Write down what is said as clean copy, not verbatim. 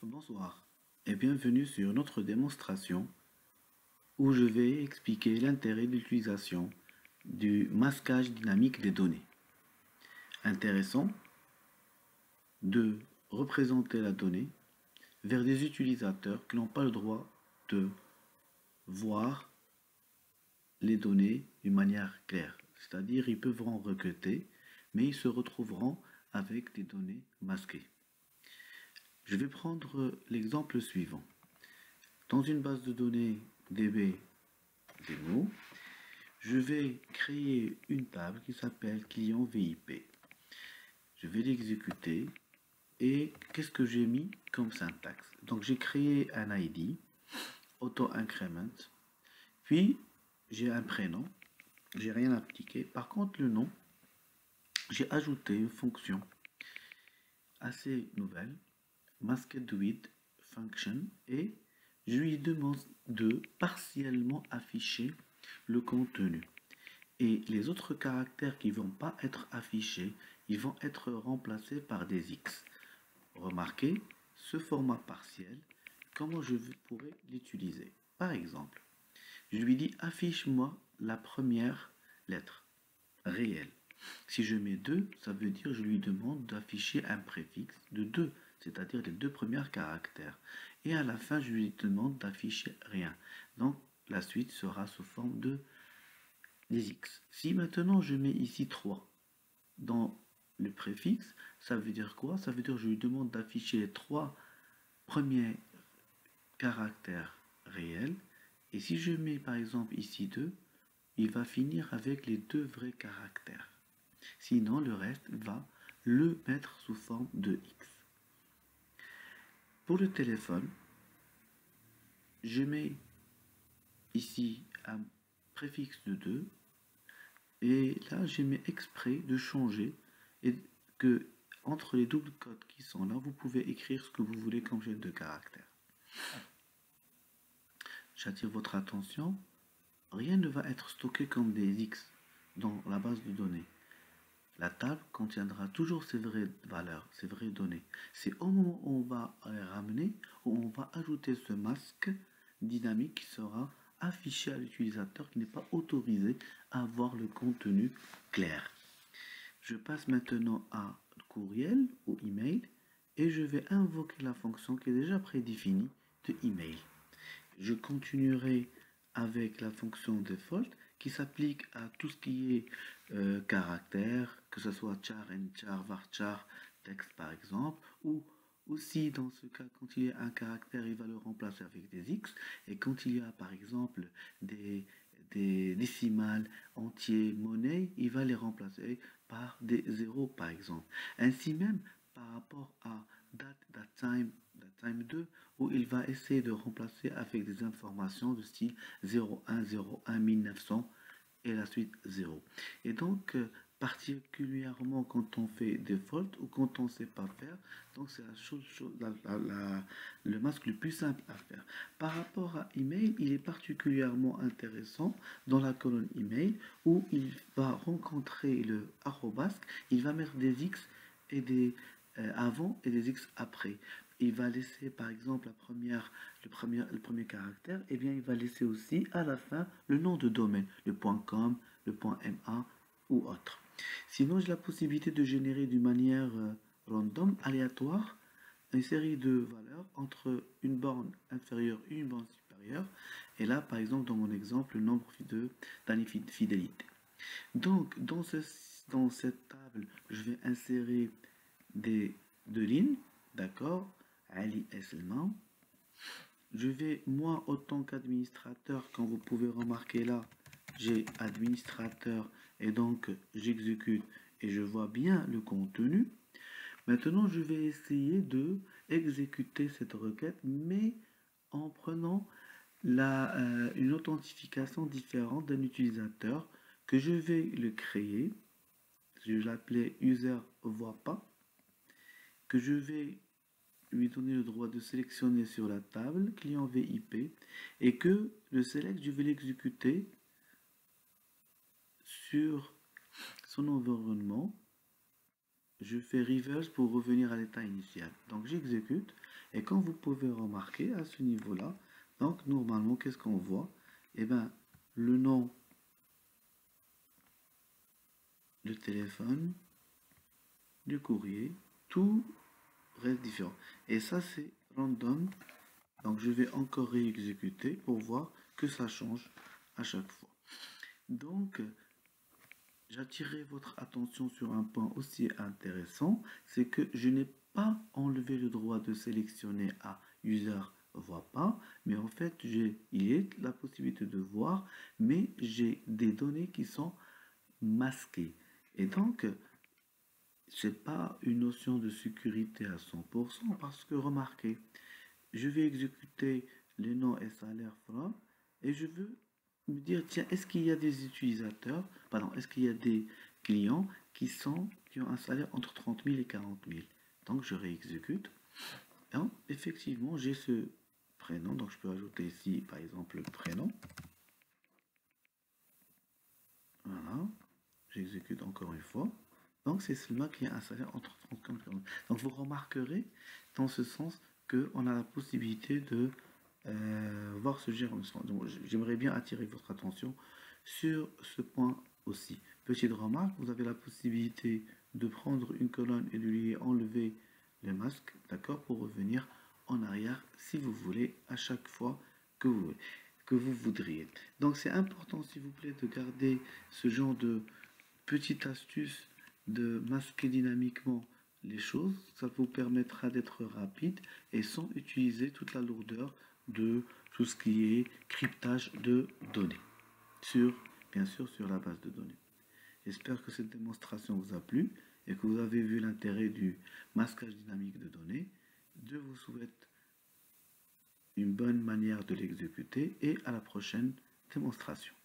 Bonsoir et bienvenue sur notre démonstration où je vais expliquer l'intérêt de l'utilisation du masquage dynamique des données. Intéressant de représenter la donnée vers des utilisateurs qui n'ont pas le droit de voir les données d'une manière claire. C'est-à-dire ils peuvent en requêter, mais ils se retrouveront avec des données masquées. Je vais prendre l'exemple suivant. Dans une base de données DB Demo, je vais créer une table qui s'appelle client VIP. Je vais l'exécuter et qu'est-ce que j'ai mis comme syntaxe? Donc j'ai créé un ID, auto-increment, puis j'ai un prénom, j'ai rien appliqué. Par contre le nom, j'ai ajouté une fonction assez nouvelle, masked_with function, et je lui demande de partiellement afficher le contenu. Et les autres caractères qui ne vont pas être affichés, ils vont être remplacés par des X. Remarquez ce format partiel, comment je pourrais l'utiliser. Par exemple, je lui dis affiche-moi la première lettre réelle. Si je mets 2, ça veut dire que je lui demande d'afficher un préfixe de 2, c'est-à-dire les deux premiers caractères. Et à la fin, je lui demande d'afficher rien. Donc, la suite sera sous forme de des X. Si maintenant je mets ici 3 dans le préfixe, ça veut dire quoi? Ça veut dire que je lui demande d'afficher les 3 premiers caractères réels. Et si je mets par exemple ici 2, il va finir avec les 2 vrais caractères. Sinon, le reste va le mettre sous forme de X. Pour le téléphone, je mets ici un préfixe de 2 et là, j'ai mis exprès de changer et que entre les doubles codes qui sont là, vous pouvez écrire ce que vous voulez comme chaîne de caractères. J'attire votre attention, rien ne va être stocké comme des X dans la base de données. La table contiendra toujours ces vraies valeurs, ces vraies données. C'est au moment où on va les ramener, où on va ajouter ce masque dynamique qui sera affiché à l'utilisateur qui n'est pas autorisé à voir le contenu clair. Je passe maintenant à courriel ou email et je vais invoquer la fonction qui est déjà prédéfinie de email. Je continuerai avec la fonction default qui s'applique à tout ce qui est caractère, que ce soit char, nchar, varchar, texte par exemple, ou aussi dans ce cas, quand il y a un caractère, il va le remplacer avec des X, et quand il y a par exemple des décimales, entiers, monnaie, il va les remplacer par des zéros par exemple. Ainsi même, par rapport à date, time 2, où il va essayer de remplacer avec des informations de style 01, 01, 1900 et la suite 0. Et donc, particulièrement quand on fait default ou quand on ne sait pas faire, donc c'est le masque le plus simple à faire. Par rapport à email, il est particulièrement intéressant dans la colonne email où il va rencontrer le arrobas, il va mettre des X et des avant et des X après. Il va laisser par exemple le premier caractère, et bien il va laisser aussi à la fin le nom de domaine, le .com, le .ma ou autre. Sinon, j'ai la possibilité de générer d'une manière random, aléatoire, une série de valeurs entre une borne inférieure et une borne supérieure. Et là, par exemple, dans mon exemple, le nombre d'années de fidélité. Donc, dans cette table, je vais insérer deux lignes, d'accord, Ali et Selman. Je vais, moi, autant qu'administrateur, comme vous pouvez remarquer là, j'ai administrateur et donc j'exécute et je vois bien le contenu. Maintenant, je vais essayer de exécuter cette requête, mais en prenant une authentification différente d'un utilisateur que je vais le créer. Je vais l'appeler user voit pas, que je vais lui donner le droit de sélectionner sur la table client VIP et que le select, je vais l'exécuter sur son environnement je fais reverse pour revenir à l'état initial. Donc j'exécute, et comme vous pouvez remarquer à ce niveau-là, donc normalement, qu'est-ce qu'on voit? Eh bien, le nom, le téléphone, du courrier, tout reste différent. Et ça, c'est random. Donc je vais encore réexécuter pour voir que ça change à chaque fois. Donc, j'attirerai votre attention sur un point aussi intéressant, c'est que je n'ai pas enlevé le droit de sélectionner à user voit pas, mais en fait il y a la possibilité de voir, mais j'ai des données qui sont masquées. Et donc, c'est pas une notion de sécurité à 100% parce que remarquez, je vais exécuter les noms et salaires from et je veux me dire, tiens, est-ce qu'il y a des utilisateurs, pardon, est-ce qu'il y a des clients qui ont un salaire entre 30 000 et 40 000? Donc je réexécute. Et effectivement, j'ai ce prénom, donc je peux ajouter ici, par exemple, le prénom. Voilà, j'exécute encore une fois. Donc c'est seulement qu'il y a un salaire entre 30 et 40 000. Donc vous remarquerez dans ce sens qu'on a la possibilité de voir ce genre. Donc j'aimerais bien attirer votre attention sur ce point aussi. Petite remarque, vous avez la possibilité de prendre une colonne et de lui enlever le masque, d'accord, pour revenir en arrière si vous voulez à chaque fois que vous voudriez. Donc c'est important s'il vous plaît de garder ce genre de petite astuce de masquer dynamiquement les choses. Ça vous permettra d'être rapide et sans utiliser toute la lourdeur de tout ce qui est cryptage de données, bien sûr sur la base de données. J'espère que cette démonstration vous a plu et que vous avez vu l'intérêt du masquage dynamique de données. Je vous souhaite une bonne manière de l'exécuter et à la prochaine démonstration.